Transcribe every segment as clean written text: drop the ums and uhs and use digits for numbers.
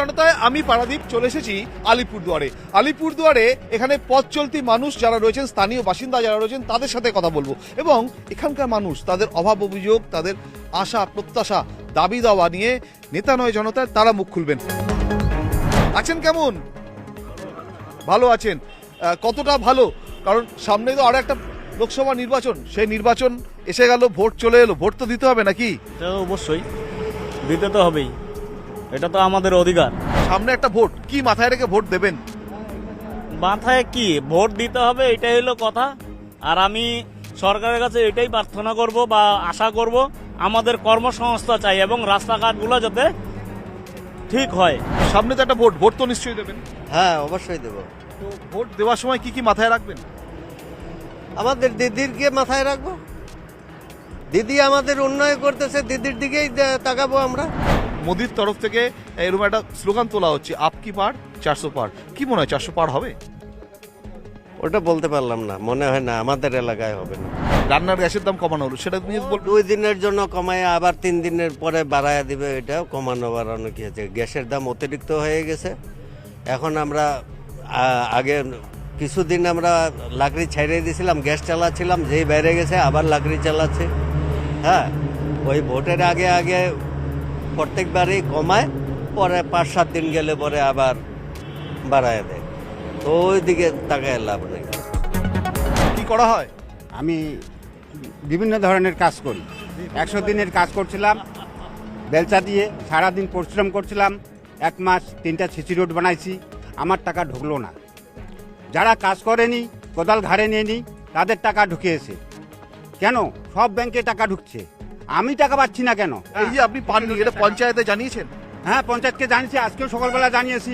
জনতায় আমি পারাদীপ চলে এসেছি আলিপুরদুয়ারে। আলিপুরদুয়ারে এখানে পথ চলতি মানুষ যারা রয়েছেন, স্থানীয় বাসিন্দা যারা রয়েছেন, তাদের সাথে কথা বলবো এবং এখানকার মানুষ তাদের অভাব অভিযোগ, তাদের আশা প্রত্যাশা, দাবি দাওয়া নিয়ে নেতা নয় জনতায় তারা মুখ খুলবেন। আছেন কেমন? ভালো আছেন? কতটা ভালো? কারণ সামনে তো আরো একটা লোকসভা নির্বাচন, সেই নির্বাচন এসে গেল, ভোট চলে এলো, ভোট তো দিতে হবে নাকি? অবশ্যই দিতে তো হবেই, এটা তো আমাদের অধিকার। সামনে একটা ভোট, কি মাথায় রেখে ভোট দেবেন? মাথায় কি ভোট দিতে হবে, এটাই হলো কথা। আর আমি সরকারের কাছে এটাই প্রার্থনা করব বা আশা করব, আমাদের কর্মসংস্থান চাই এবং রাস্তাঘাটগুলো যাতে ঠিক হয়। সামনে তো একটা ভোট, ভোট তো নিশ্চয়ই দেবেন। হ্যাঁ, অবশ্যই দেব। তো ভোট দেওয়ার সময় কি কি মাথায় রাখবেন? আমাদের দিদিরকে মাথায় রাখবো। দিদি আমাদের উন্নয়ন করতেছে, দিদির দিকেই তাকাবো আমরা। মোদির তরফ থেকে এরকম একটা স্লোগান তোলা হচ্ছে, আপকি পার 400 পার। কি মনে হয় 400 পার হবে? ওটা বলতে পারলাম না, মনে হয় না, আমাদের এলাকায় হবে না। রান্নার গ্যাসের দাম কমানো হলো, সেটা নিয়ে বলবো। 2 দিনের জন্য কমায় আবার 3 দিনের পরে বাড়ায় দিবে, এটাও কমানো বাড়ানো কি আছে। গ্যাসের দাম অতিরিক্ত হয়ে গেছে। এখন আমরা আগে কিছুদিন আমরা লাকড়ি ছাইড়ে দিয়েছিলাম, গ্যাস চালাচ্ছিলাম, যেই বেড়ে গেছে আবার লাকড়ি চালাচ্ছে। হ্যাঁ, ওই ভোটের আগে আগে প্রত্যেকবারই কমায়, পরে 5-7 দিন গেলে পরে আবার বাড়ায় দেয়। তো ওই দিকে তাকায় লাভ নেই। কি করা হয়? আমি বিভিন্ন ধরনের কাজ করি। 100 দিনের কাজ করছিলাম বেলচা দিয়ে, সারাদিন পরিশ্রম করছিলাম। 1 মাস 3টা সিসি রোড বানাইছি, আমার টাকা ঢুকলো না। যারা কাজ করেনি, কোদাল ঘাড়ে নিয়ে নি, তাদের টাকা ঢুকিয়েছে। কেন সব ব্যাংকে টাকা ঢুকছে, আমি টাকা পাচ্ছি না কেন? এই যে আপনি পাননি, এটা পঞ্চায়েতে জানিয়েছেন? হ্যাঁ, পঞ্চায়েতকে জানিয়েছি, আজকেও সকালবেলা জানিয়েছি।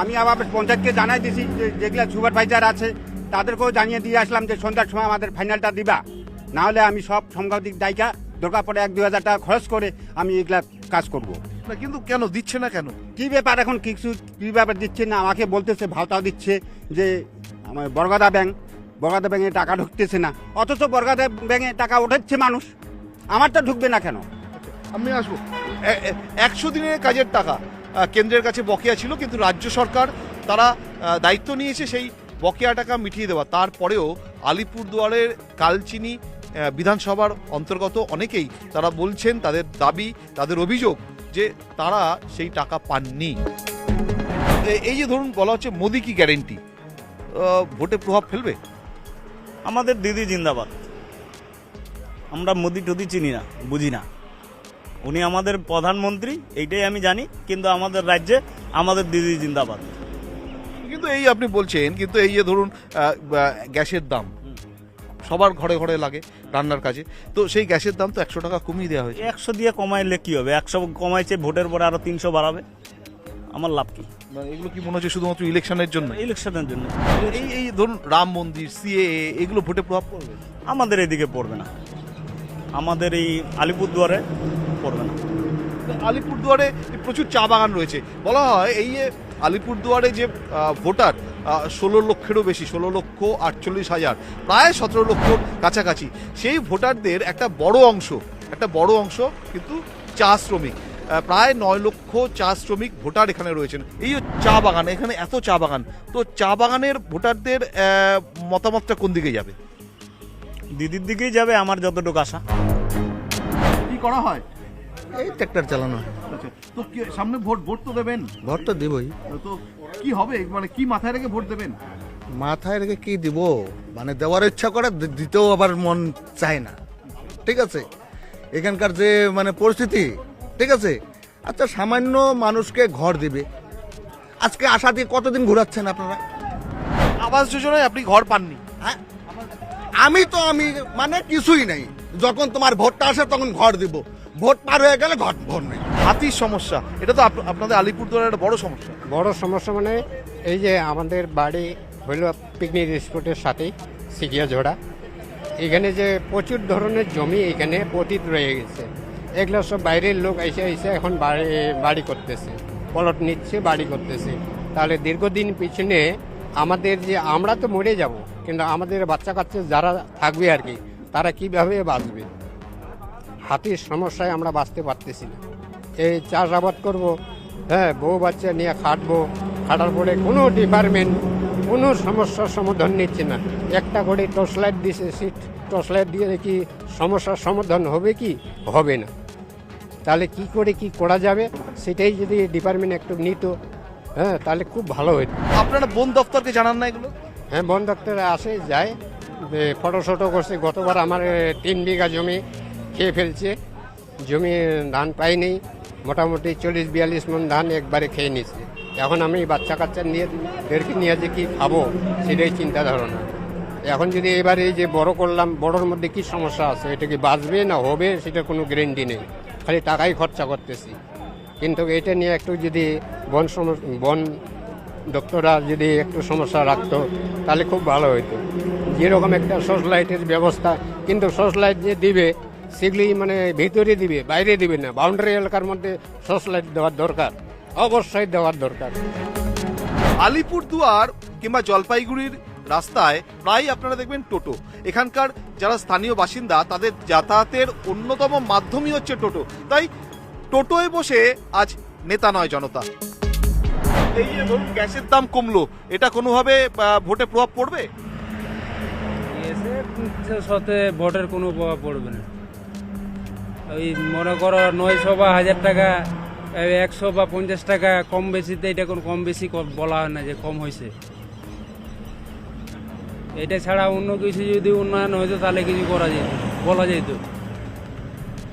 আমি আবার পঞ্চায়েতকে জানাই দিয়েছি, যেগুলো সুপারভাইজার আছে তাদেরকেও জানিয়ে দিয়ে আসলাম যে সন্ধ্যার সময় আমাদের ফাইনালটা দিবা, না হলে আমি সব সাংবাদিক দায়িকা দরকার পড়ে 1-2 হাজার টাকা খরচ করে আমি এগুলা কাজ করব। না, কিন্তু কেন দিচ্ছে না কেন? কি ব্যাপার এখন, কিছু কি ব্যাপার দিচ্ছে না? আমাকে বলতেছে ভাওতাও দিচ্ছে যে আমার বরগাদা ব্যাংকে টাকা ঢুকতেছে না, অথচ বরগাদা ব্যাংকে টাকা উঠাচ্ছে মানুষ, আমারটা ঢুকবে না কেন? আমি আসবো। 100 দিনের কাজের টাকা কেন্দ্রের কাছে বকেয়া ছিল, কিন্তু রাজ্য সরকার তারা দায়িত্ব নিয়েছে সেই বকেয়া টাকা মিটিয়ে দেওয়া। তারপরেও আলিপুরদুয়ারের কালচিনি বিধানসভার অন্তর্গত অনেকেই তারা বলছেন, তাদের দাবি, তাদের অভিযোগ যে তারা সেই টাকা পাননি। এই যে ধরুন বলা হচ্ছে মোদি কি গ্যারেন্টি, ভোটে প্রভাব ফেলবে? আমাদের দিদি জিন্দাবাদ। আমরা মোদি টদি চিনি না, বুঝি না। উনি আমাদের প্রধানমন্ত্রী, এইটাই আমি জানি, কিন্তু আমাদের রাজ্যে আমাদের দিদি জিন্দাবাদ। কিন্তু এই আপনি বলছেন, কিন্তু এই যে ধরুন গ্যাসের দাম সবার ঘরে ঘরে লাগে রান্নার কাজে, তো সেই গ্যাসের দাম তো 100 টাকা কমিয়ে দেওয়া হয়েছে। 100 দিয়ে কমাইলে কি হবে? 100 কমাইছে, ভোটের পরে আরো 300 বাড়াবে, আমার লাভ কি? এগুলো কি মনে হচ্ছে শুধুমাত্র ইলেকশনের জন্য? ইলেকশনের জন্য। এই ধরুন রাম মন্দির, সিএএ, এগুলো ভোটে প্রভাব পড়বে? আমাদের এদিকে পড়বে না, আমাদের এই আলিপুরদুয়ারে পড়বে না। আলিপুরদুয়ারে প্রচুর চা বাগান রয়েছে, বলা হয় এই যে আলিপুরদুয়ারে যে ভোটার 16 লক্ষেরও বেশি, 16,48,000, প্রায় 17 লক্ষর কাছাকাছি, সেই ভোটারদের একটা বড় অংশ কিন্তু চা শ্রমিক। প্রায় 9 লক্ষ চা শ্রমিক ভোটার এখানে রয়েছেন। এই চা বাগান, এখানে এত চা বাগান, তো চা বাগানের ভোটারদের মতামতটা কোন দিকে যাবে? দিদির দিকেই যাবে, আমার যতটুকু আশা। কি করা হয়? এই ট্র্যাক্টর চালানো হয়। তো সামনে ভোট তো দেবেন? ভোট তো দেবই। তো কি হবে, মানে কি মাথায় রেখে ভোট দেবেন? মাথায় রেখে কি দিব, মানে দেওয়ার ইচ্ছা করে, দিতেও আবার মন চায় না। ঠিক আছে, এখানকার যে মানে পরিস্থিতি, ঠিক আছে। আচ্ছা, সামান্য মানুষকে ঘর দিবে, আজকে আশা দিয়ে কতদিন ঘুরাচ্ছেন আপনারা? আবাস যোজনায় আপনি ঘর পাননি? হ্যাঁ, আমি মানে কিছুই নাই। যখন তোমার ভোটটা আসে তখন ঘর দিব, ভোট পার হয়ে গেলে ঘর নেই। হাতির সমস্যা, এটা তো আপনাদের আলিপুরদুয়ারের একটা বড় সমস্যা। বড় সমস্যা মানে এই যে আমাদের বাড়ি হইল পিকনিক স্পটের সাথেই সিকিয়াঝোড়া, এখানে যে প্রচুর ধরনের জমি এখানে পতিত রয়ে গেছে। এগুলো সব বাইরের লোক এসে এখন বাড়ি করতেছে, প্লট নিচ্ছে, বাড়ি করতেছে। তাহলে দীর্ঘদিন পিছনে আমাদের যে, আমরা তো মরে যাব, কিন্তু আমাদের বাচ্চা কাচ্চা যারা থাকবে আর কি, তারা কিভাবে বাঁচবে? হাতির সমস্যায় আমরা বাঁচতে পারতেছি না। এই চাষাবাদ করব, হ্যাঁ, বউ বাচ্চা নিয়ে খাটার পরে কোনো ডিপার্টমেন্ট কোনো সমস্যার সমাধান নিচ্ছে না। একটা করে টর্চ লাইট দিছে, সেই টর্চ লাইট দিয়ে কি সমস্যার সমাধান হবে কি হবে না। তাহলে কি করে কি করা যাবে সেটাই যদি ডিপার্টমেন্ট একটু নিত, হ্যাঁ, তাহলে খুব ভালো হতো। আপনারা বন দপ্তরকে জানান না এগুলো? হ্যাঁ, বন দপ্তরে আসে যায়, ফটো শটো করছে। গতবার আমার 3 বিঘা জমি খেয়ে ফেলছে, জমি ধান পাইনি, মোটামুটি 40-42 মণ ধান একবারে খেয়ে নিচ্ছে। এখন আমি বাচ্চা কাচ্চা নিয়ে যে কি খাবো সেটাই চিন্তা ধারণা। এখন যদি এবারে এই যে বড় করলাম, বড়োর মধ্যে কি সমস্যা আছে, এটা কি বাঁচবে না হবে সেটা কোনো গ্যারেন্টি নেই, খালি টাকাই খরচা করতেছি। কিন্তু এটা নিয়ে একটু যদি বন দপ্তররা যদি একটু সমস্যা রাখতো তাহলে খুব ভালো হতো। যেরকম একটা সোর্স লাইটের ব্যবস্থা, কিন্তু সোর্স লাইট যে দিবে সেগুলি মানে ভিতরে দিবে, বাইরে দিবে না। বাউন্ডারি এলাকার মধ্যে সোর্স লাইট দেওয়ার দরকার, অবশ্যই দেওয়ার দরকার। আলিপুরদুয়ার কিংবা জলপাইগুড়ির রাস্তায় প্রায় আপনারা দেখবেন টোটো। এখানকার যারা স্থানীয় বাসিন্দা তাদের যাতায়াতের অন্যতম মাধ্যমই হচ্ছে টোটো। তাই টোটোয় বসে আজ নেতা নয় জনতা। এই যে ধরুন গ্যাসের দাম কমলো, এটা কোনোভাবে ভোটে প্রভাব পড়বে? গ্যাসের সাথে ভোটের কোনো প্রভাব পড়বে না। ওই মনে করো 900 বা 1000 টাকা, 100 বা 50 টাকা কম বেশিতে এটা কোনো কম বেশি বলা হয় না যে কম হয়েছে। এটা ছাড়া অন্য কিছু যদি উন্নয়ন হইতো তাহলে কিছু বলা যেত।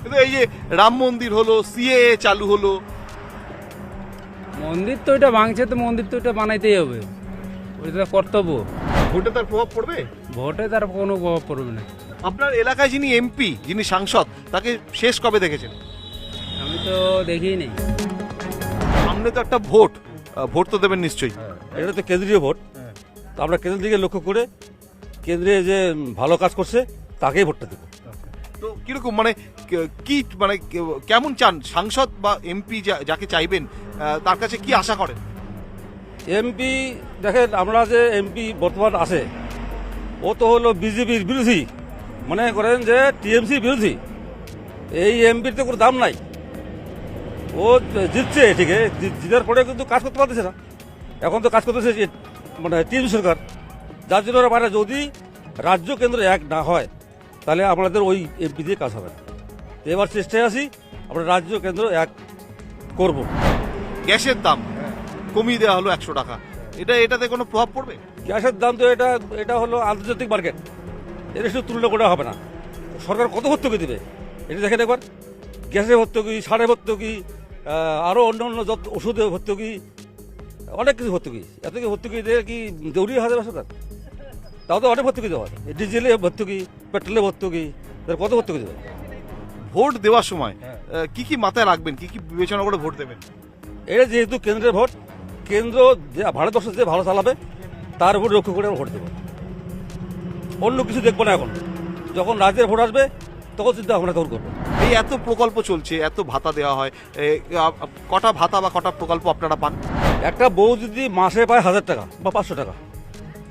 কিন্তু এই যে রাম মন্দির হলো, সিএএ চালু হলো, মন্দির তো এটা ভাঙছে, তো মন্দির তো এটা বানাইতেই হবে, ওইটা কর্তব্য। ভোটে তার প্রভাব পড়বে? ভোটে তার কোনো প্রভাব পড়বে না। আপনার এলাকায় যিনি এমপি, যিনি সাংসদ, তাকে শেষ কবে দেখেছেন? আমি তো দেখিই নেই। সামনে তো একটা ভোট, ভোট তো দেবেন নিশ্চয়ই। এটা তো কেন্দ্রীয় ভোট, তো আমরা কেন্দ্রের দিকে লক্ষ্য করে কেন্দ্রে যে ভালো কাজ করছে তাকেই ভোটটা দেবো। তো কিরকম মানে কি মানে কেমন চান সাংসদ বা এমপি যাকে চাইবেন তার কাছে কি আশা করেন? এমপি দেখেন, আমরা যে এমপি বর্তমান আছে ও তো হলো বিজেপির বিরোধী, মনে করেন যে টিএমসি বিরোধী। এই এমপির তো কোনো দাম নাই। ও জিতছে ঠিকই, জিতার পরে কিন্তু কাজ করতে পারতেছে না। এখন তো কাজ করতেছে মানে টিএমসি সরকার, যার জন্য ওরা মানে যদি রাজ্য কেন্দ্র এক না হয় তাহলে আমাদের ওই এমপি দিয়ে কাজ হবে না। তো এবার চেষ্টায় আছি আমরা রাজ্য কেন্দ্র এক করব। গ্যাসের দাম কমিয়ে দেওয়া হলো 100 টাকা, এটাতে কোনো প্রভাব পড়বে? গ্যাসের দাম তো এটা হলো আন্তর্জাতিক মার্কেট, এটা শুধু তুলনা করা হবে না। সরকার কত ভর্তুকি দেবে এটা দেখেন একবার। গ্যাসের ভর্তুকি, সারের ভর্তুকি, আরও অন্য যত ওষুধের ভর্তুকি, অনেক কিছু ভর্তুকি। এত কি ভর্তুকি দিয়ে কি দৌড়িয়ে হাজার সরকার? তাও তো অনেক ভর্তুকি দেওয়া হয়। ডিজেলে ভর্তুকি, পেট্রোলে ভর্তুকি, কত ভর্তুকি দেবে? ভোট দেওয়ার সময় কি কি মাথায় রাখবেন, কি কি বিবেচনা করে ভোট দেবেন? এটা যেহেতু কেন্দ্রের ভোট, কেন্দ্র ভারতবর্ষ যে ভালো চালাবে তার উপর লক্ষ্য করে ভোট দেবো। অন্য কিছু দেখবো না। এখন যখন রাজ্যের ভোট আসবে তখন চিন্তা ভাবনা তখন করবো। এই এত প্রকল্প চলছে, এত ভাতা দেওয়া হয়, কটা ভাতা বা কটা প্রকল্প আপনারা পান? একটা বউ যদি মাসে পায় 1000 টাকা বা 500 টাকা,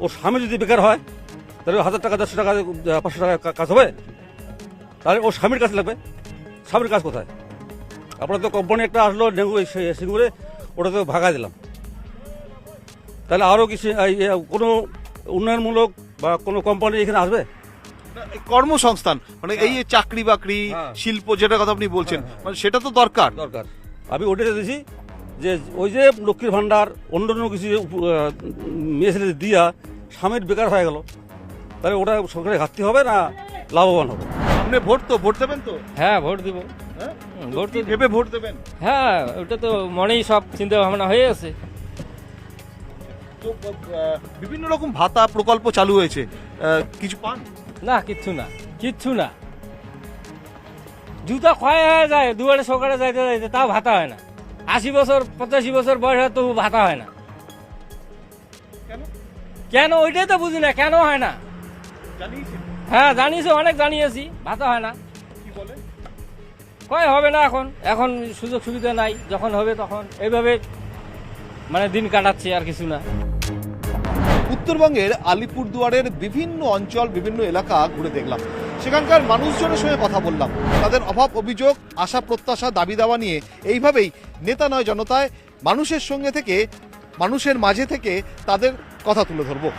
ও স্বামী যদি বেকার হয় তাহলে 1000 টাকা, 150 টাকা, 500 টাকা কাজ হবে? তাহলে ও স্বামীর কাজ লাগবে। স্বামীর কাজ কোথায়? আপনার তো কোম্পানি একটা আসলো সিঙ্গুরে, ওটা তো ভাগায় দিলাম। তাহলে আরও কিছু কোনো উন্নয়নমূলক বা কোনো কোম্পানি এখানে আসবে? কর্মসংস্থান মানে এই যে চাকরি বাকরি, শিল্প যেটা কথা আপনি বলছেন, মানে সেটা তো দরকার। আমি ওটাতে দিয়েছি যে ওই যে লক্ষ্মীর ভান্ডার, অন্য কিছু মেয়ে ছেলে দিয়া স্বামীর বেকার হয়ে গেল, তাহলে ওটা সরকারের ঘাটতি হবে না লাভবান হবে? আপনি ভোট দেবেন তো? হ্যাঁ, ভোট দিব। ভোট ভেবে ভোট দেবেন? হ্যাঁ, ওটা তো মনেই সব চিন্তা ভাবনা হয়ে আছে। তো বিভিন্ন রকম ভাতা প্রকল্প চালু হয়েছে, কিছু পান? না, কিচ্ছু না। জুতা ক্ষয় হয়ে যায়, দুয়ারে সকালে যাইতে যাইতে, তাও ভাতা হয় না। 80 বছর 85 বছর বয়স হয়, তবু ভাতা হয় না। কেন ওইটাই তো বুঝি না, কেন হয় না। হ্যাঁ, জানিয়েছি, অনেক জানিয়েছি, ভাতা হয় না। কয় হবে না, এখন সুযোগ সুবিধা নাই, যখন হবে তখন এইভাবে মানে দিন কাটাচ্ছি, আর কিছু না। উত্তরবঙ্গের আলিপুরদুয়ারের বিভিন্ন অঞ্চল, বিভিন্ন এলাকা ঘুরে দেখলাম। সেখানকার মানুষজনের সঙ্গে কথা বললাম, তাদের অভাব অভিযোগ, আশা প্রত্যাশা, দাবি দাওয়া নিয়ে এইভাবেই নেতা নয় জনতায় মানুষের সঙ্গে থেকে, মানুষের মাঝে থেকে তাদের কথা তুলে ধরবো।